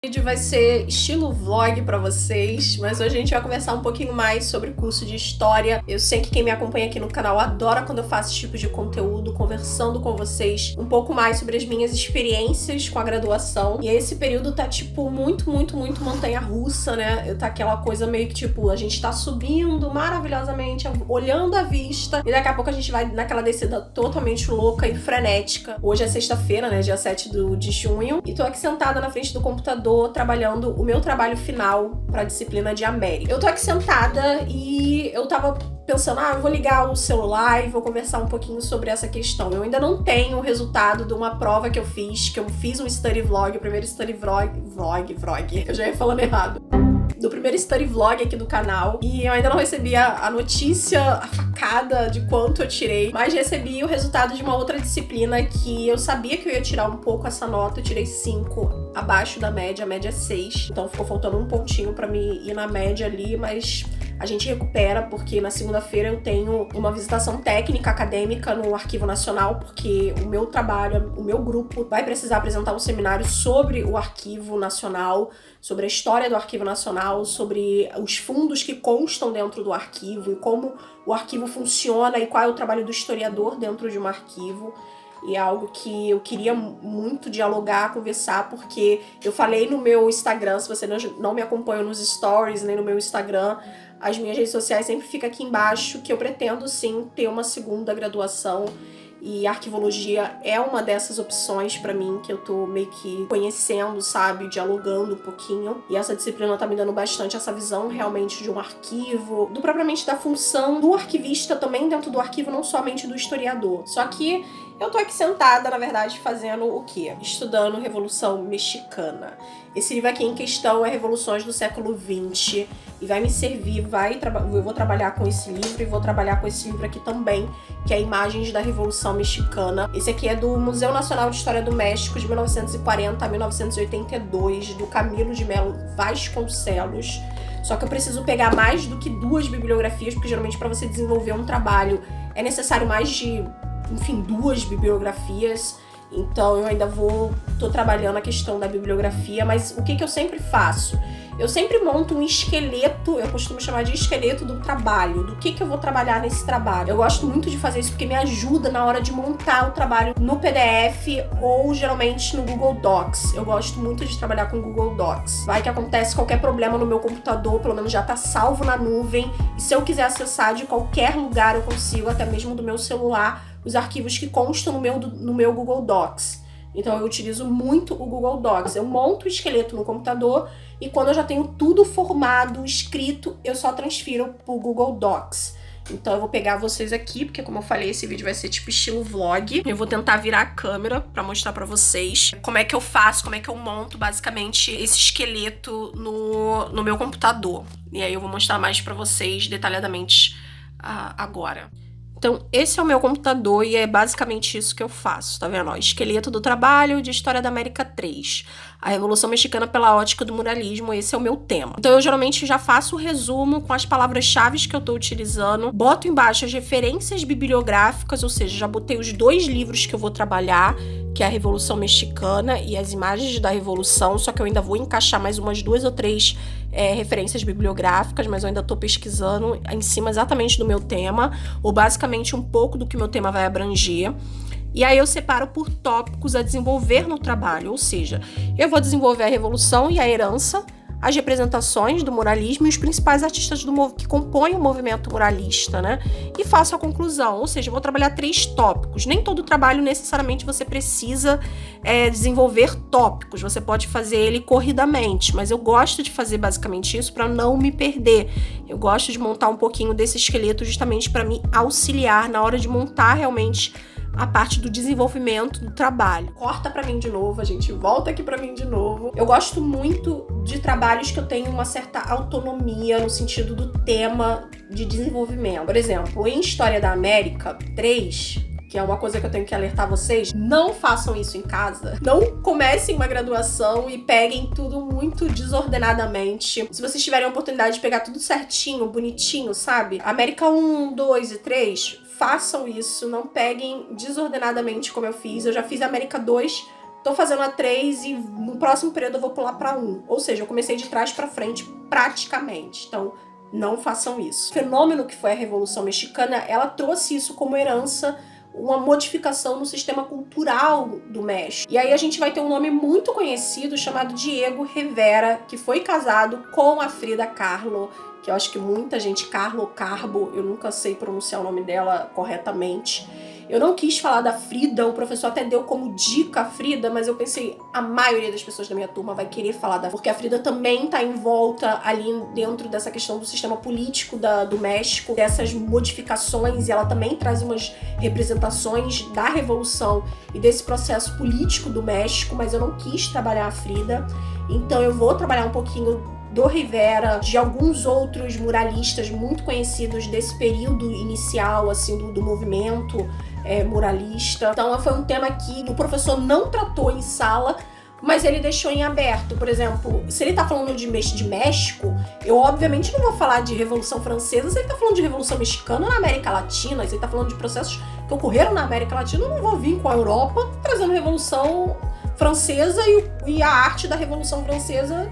O vídeo vai ser estilo vlog pra vocês, mas hoje a gente vai conversar um pouquinho mais sobre o curso de História. Eu sei que quem me acompanha aqui no canal adora quando eu faço esse tipo de conteúdo, conversando com vocês um pouco mais sobre as minhas experiências com a graduação. E esse período tá, tipo, muito montanha-russa, né? Tá aquela coisa meio que, tipo, a gente tá subindo maravilhosamente, olhando a vista, e daqui a pouco a gente vai naquela descida totalmente louca e frenética. Hoje é sexta-feira, né? Dia 7 de junho, e tô aqui sentada na frente do computador trabalhando o meu trabalho final para a disciplina de América. Eu tô aqui sentada e eu tava pensando, eu vou ligar o celular e vou conversar um pouquinho sobre essa questão. Eu ainda não tenho o resultado de uma prova que eu fiz um study vlog, o primeiro study vlog, eu já ia falando errado. Do primeiro study vlog aqui do canal, e eu ainda não recebi a notícia, a facada de quanto eu tirei, mas recebi o resultado de uma outra disciplina que eu sabia que eu ia tirar um pouco essa nota. Eu tirei 5 abaixo da média, a média é 6, então ficou faltando um pontinho pra me ir na média ali, mas a gente recupera, porque na segunda-feira eu tenho uma visitação técnica acadêmica no Arquivo Nacional, porque o meu trabalho, o meu grupo vai precisar apresentar um seminário sobre o Arquivo Nacional, sobre a história do Arquivo Nacional, sobre os fundos que constam dentro do arquivo e como o arquivo funciona e qual é o trabalho do historiador dentro de um arquivo. E é algo que eu queria muito dialogar, conversar, porque eu falei no meu Instagram, se você não me acompanha nos stories, nem no meu Instagram, as minhas redes sociais sempre fica aqui embaixo, que eu pretendo sim ter uma segunda graduação, e arquivologia é uma dessas opções pra mim, que eu tô meio que conhecendo, sabe, dialogando um pouquinho, e essa disciplina tá me dando bastante essa visão realmente de um arquivo, do propriamente da função do arquivista também dentro do arquivo, não somente do historiador. Só que eu tô aqui sentada, na verdade, fazendo o quê? Estudando Revolução Mexicana. Esse livro aqui em questão é Revoluções do século XX, e vai me servir, eu vou trabalhar com esse livro, e vou trabalhar com esse livro aqui também, que é Imagens da Revolução Mexicana. Esse aqui é do Museu Nacional de História do México, de 1940 a 1982, do Camilo de Melo Vasconcelos. Só que eu preciso pegar mais do que 2 bibliografias, porque geralmente para você desenvolver um trabalho é necessário mais de, 2 bibliografias. Então eu ainda tô trabalhando a questão da bibliografia, mas o que eu sempre faço? Eu sempre monto um esqueleto, eu costumo chamar de esqueleto do trabalho, do que eu vou trabalhar nesse trabalho. Eu gosto muito de fazer isso porque me ajuda na hora de montar o trabalho no PDF ou geralmente no Google Docs. Eu gosto muito de trabalhar com Google Docs. Vai que acontece qualquer problema no meu computador, pelo menos já tá salvo na nuvem, e se eu quiser acessar de qualquer lugar eu consigo, até mesmo do meu celular, os arquivos que constam no meu Google Docs. Então eu utilizo muito o Google Docs. Eu monto o esqueleto no computador e quando eu já tenho tudo formado, escrito, eu só transfiro pro Google Docs. Então eu vou pegar vocês aqui, porque como eu falei, esse vídeo vai ser tipo estilo vlog. Eu vou tentar virar a câmera pra mostrar pra vocês como é que eu faço, como é que eu monto basicamente esse esqueleto no meu computador. E aí eu vou mostrar mais pra vocês detalhadamente agora. Então, esse é o meu computador e é basicamente isso que eu faço, tá vendo? Ó, esqueleto do trabalho de História da América 3. A Revolução Mexicana pela ótica do muralismo, esse é o meu tema. Então, eu geralmente já faço o resumo com as palavras-chave que eu tô utilizando, boto embaixo as referências bibliográficas, ou seja, já botei os 2 livros que eu vou trabalhar, que é a Revolução Mexicana e as imagens da Revolução, só que eu ainda vou encaixar mais umas 2 ou 3 referências bibliográficas, mas eu ainda tô pesquisando em cima exatamente do meu tema, ou basicamente um pouco do que o meu tema vai abranger. E aí eu separo por tópicos a desenvolver no trabalho, ou seja, eu vou desenvolver a Revolução e a herança, as representações do muralismo e os principais artistas que compõem o movimento muralista, né? E faço a conclusão, ou seja, eu vou trabalhar 3 tópicos. Nem todo trabalho necessariamente você precisa desenvolver tópicos, você pode fazer ele corridamente, mas eu gosto de fazer basicamente isso para não me perder. Eu gosto de montar um pouquinho desse esqueleto justamente para me auxiliar na hora de montar realmente a parte do desenvolvimento do trabalho. Corta pra mim de novo, a gente volta aqui pra mim de novo. Eu gosto muito de trabalhos que eu tenho uma certa autonomia no sentido do tema de desenvolvimento. Por exemplo, em História da América 3, que é uma coisa que eu tenho que alertar vocês, não façam isso em casa. Não comecem uma graduação e peguem tudo muito desordenadamente. Se vocês tiverem a oportunidade de pegar tudo certinho, bonitinho, sabe? América 1, 2 e 3, façam isso, não peguem desordenadamente como eu fiz. Eu já fiz América 2 tô fazendo a 3 e no próximo período eu vou pular pra 1. Ou seja, eu comecei de trás pra frente praticamente. Então, não façam isso. O fenômeno que foi a Revolução Mexicana, ela trouxe isso como herança, uma modificação no sistema cultural do México. E aí a gente vai ter um nome muito conhecido chamado Diego Rivera, que foi casado com a Frida Kahlo, que eu acho que muita gente, Kahlo, Carbo, eu nunca sei pronunciar o nome dela corretamente. Eu não quis falar da Frida, o professor até deu como dica a Frida, mas eu pensei, a maioria das pessoas da minha turma vai querer falar da... Porque a Frida também tá envolta ali dentro dessa questão do sistema político do México, dessas modificações, e ela também traz umas representações da Revolução e desse processo político do México, mas eu não quis trabalhar a Frida, então eu vou trabalhar um pouquinho do Rivera, de alguns outros muralistas muito conhecidos desse período inicial, assim, do movimento muralista. Então foi um tema que o professor não tratou em sala, mas ele deixou em aberto. Por exemplo, se ele tá falando de México, eu obviamente não vou falar de Revolução Francesa. Se ele tá falando de Revolução Mexicana na América Latina, se ele tá falando de processos que ocorreram na América Latina, eu não vou vir com a Europa trazendo Revolução Francesa e a arte da Revolução Francesa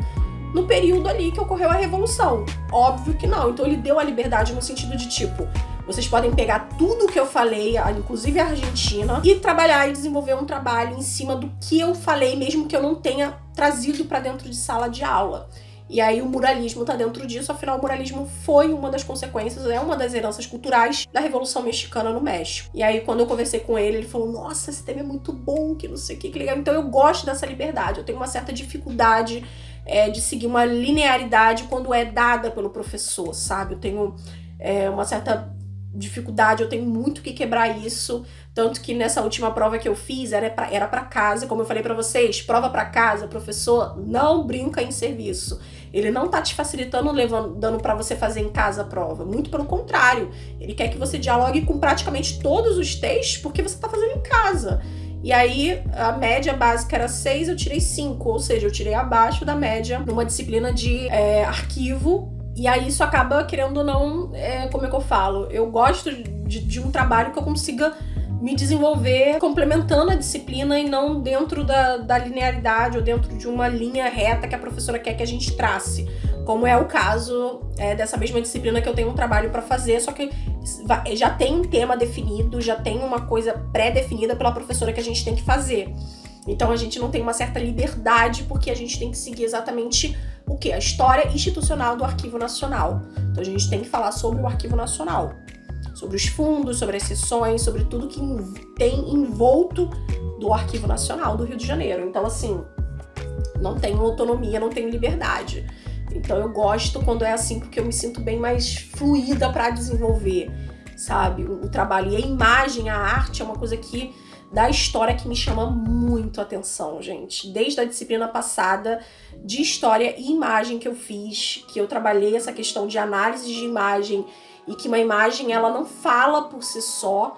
no período ali que ocorreu a Revolução. Óbvio que não. Então ele deu a liberdade no sentido de tipo, vocês podem pegar tudo o que eu falei, inclusive a Argentina, e trabalhar e desenvolver um trabalho em cima do que eu falei, mesmo que eu não tenha trazido para dentro de sala de aula. E aí o muralismo tá dentro disso, afinal o muralismo foi uma das consequências, é uma das heranças culturais da Revolução Mexicana no México. E aí quando eu conversei com ele, ele falou, nossa, esse tema é muito bom, que não sei o que legal. Então eu gosto dessa liberdade, eu tenho uma certa dificuldade de seguir uma linearidade quando é dada pelo professor, sabe? Eu tenho uma certa dificuldade, eu tenho muito que quebrar isso, tanto que nessa última prova que eu fiz era pra casa, como eu falei pra vocês, prova pra casa, professor não brinca em serviço, ele não tá te facilitando, dando pra você fazer em casa a prova, muito pelo contrário, ele quer que você dialogue com praticamente todos os textos, porque você tá fazendo em casa. E aí, a média básica era 6, eu tirei 5, ou seja, eu tirei abaixo da média numa disciplina de arquivo. E aí isso acaba, querendo ou não, como é que eu falo? Eu gosto de um trabalho que eu consiga me desenvolver complementando a disciplina e não dentro da linearidade ou dentro de uma linha reta que a professora quer que a gente trace. Como é o caso dessa mesma disciplina que eu tenho um trabalho para fazer, só que já tem um tema definido, já tem uma coisa pré-definida pela professora que a gente tem que fazer. Então a gente não tem uma certa liberdade porque a gente tem que seguir exatamente o quê? A história institucional do Arquivo Nacional. Então a gente tem que falar sobre o Arquivo Nacional, sobre os fundos, sobre as sessões, sobre tudo que tem envolto do Arquivo Nacional do Rio de Janeiro. Então assim, não tenho autonomia, não tenho liberdade. Então eu gosto quando é assim, porque eu me sinto bem mais fluida para desenvolver, sabe, o trabalho. E a imagem, a arte é uma coisa da história que me chama muito a atenção, gente. Desde a disciplina passada de história e imagem que eu fiz, que eu trabalhei essa questão de análise de imagem e que uma imagem ela não fala por si só.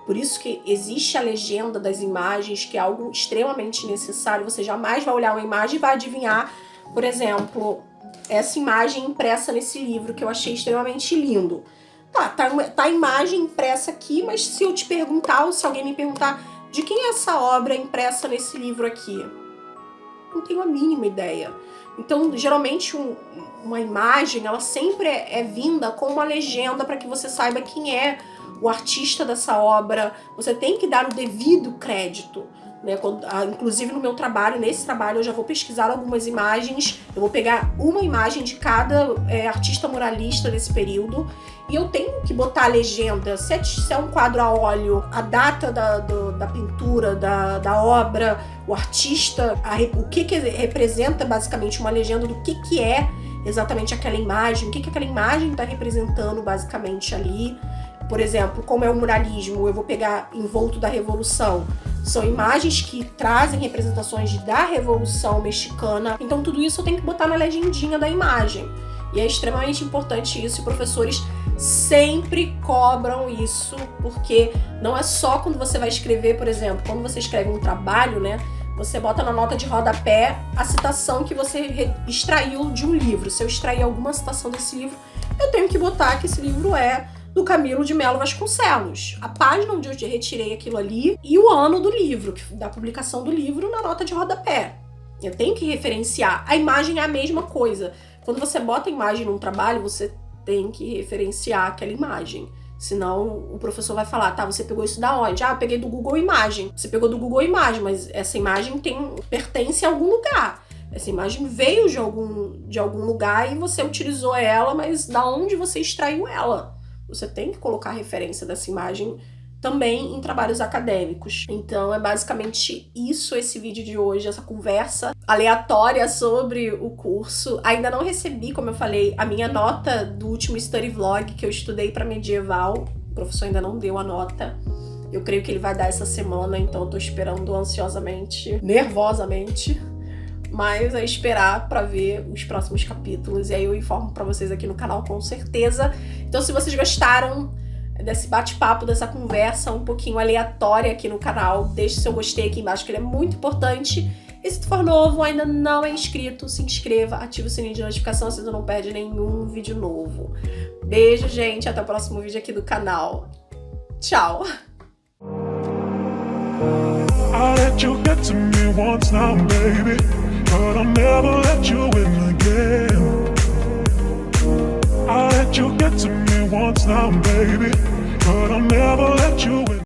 Por isso que existe a legenda das imagens, que é algo extremamente necessário. Você jamais vai olhar uma imagem e vai adivinhar, por exemplo, essa imagem impressa nesse livro que eu achei extremamente lindo. Tá a imagem impressa aqui, mas se eu te perguntar, ou se alguém me perguntar de quem é essa obra impressa nesse livro aqui, não tenho a mínima ideia. Então, geralmente, uma imagem, ela sempre é vinda com uma legenda para que você saiba quem é o artista dessa obra. Você tem que dar o devido crédito, né? Inclusive no meu trabalho, nesse trabalho, eu já vou pesquisar algumas imagens, eu vou pegar uma imagem de cada artista muralista desse período e eu tenho que botar a legenda, se é um quadro a óleo, a data da pintura, da obra, o artista, o que representa basicamente uma legenda do que é exatamente aquela imagem, o que aquela imagem está representando basicamente ali. Por exemplo, como é o muralismo, eu vou pegar envolto da Revolução. São imagens que trazem representações da Revolução Mexicana. Então tudo isso eu tenho que botar na legendinha da imagem. E é extremamente importante isso, e professores sempre cobram isso, porque não é só quando você vai escrever, por exemplo, quando você escreve um trabalho, né? Você bota na nota de rodapé a citação que você extraiu de um livro. Se eu extrair alguma citação desse livro, eu tenho que botar que esse livro é do Camilo de Melo Vasconcelos. A página onde eu retirei aquilo ali e o ano do livro, da publicação do livro na nota de rodapé. Eu tenho que referenciar. A imagem é a mesma coisa. Quando você bota a imagem num trabalho, você tem que referenciar aquela imagem. Senão o professor vai falar, tá, você pegou isso da onde? Ah, eu peguei do Google Imagem. Você pegou do Google Imagem, mas essa imagem pertence a algum lugar. Essa imagem veio de algum lugar e você utilizou ela, mas da onde você extraiu ela? Você tem que colocar a referência dessa imagem também em trabalhos acadêmicos. Então é basicamente isso esse vídeo de hoje, essa conversa aleatória sobre o curso. Ainda não recebi, como eu falei, a minha nota do último study vlog que eu estudei para medieval. O professor ainda não deu a nota. Eu creio que ele vai dar essa semana, então eu tô esperando ansiosamente, nervosamente. Mas é esperar para ver os próximos capítulos e aí eu informo para vocês aqui no canal com certeza. Então se vocês gostaram desse bate-papo, dessa conversa um pouquinho aleatória aqui no canal, deixe seu gostei aqui embaixo que ele é muito importante. E se tu for novo, ainda não é inscrito, se inscreva, ativa o sininho de notificação, assim tu não perde nenhum vídeo novo. Beijo, gente, até o próximo vídeo aqui do canal. Tchau! I let you get to me once now, baby, but I'll never let you in again. I let you get to me once now, baby, but I'll never let you in.